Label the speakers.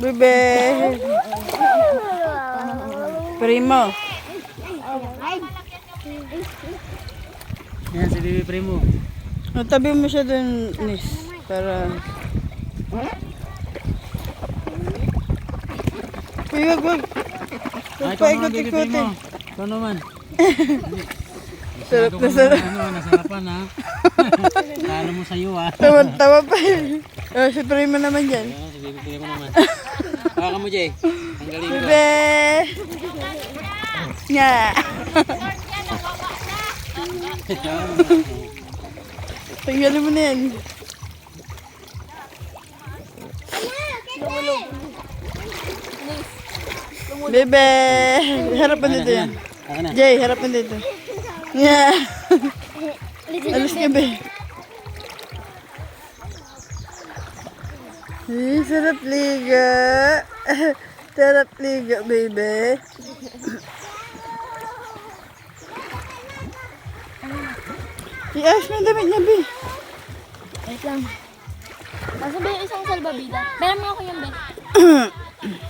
Speaker 1: Bebe. Primo.
Speaker 2: Yan si Bibi Primo.
Speaker 1: Tabi mo siya dun, Nis. Para... Uy, wag.
Speaker 2: Ay, ikaw naman Bibi Primo.
Speaker 1: Paikot-ikotin.
Speaker 2: Ikaw naman.
Speaker 1: Sarap na sarap.
Speaker 2: Nasarapan ha. Kala mo sa'yo ha.
Speaker 1: Tawa pa eh. Si Primo naman yan.
Speaker 2: Si Bibi Primo naman. Baka mo Jay. Ang galing ko.
Speaker 1: Bebe. Nga. Tanggalin mo na yan. Bebe. Harapan dito yan.
Speaker 2: Akin na.
Speaker 1: Jay, harapan dito. Nga. Alis ka, be. Sarap liga. Sarap liga, baby. I-ayos mo yung damit niya, be.
Speaker 3: Wait lang. Nasa ba yung isang salbabida? Meron mo ako yung bed.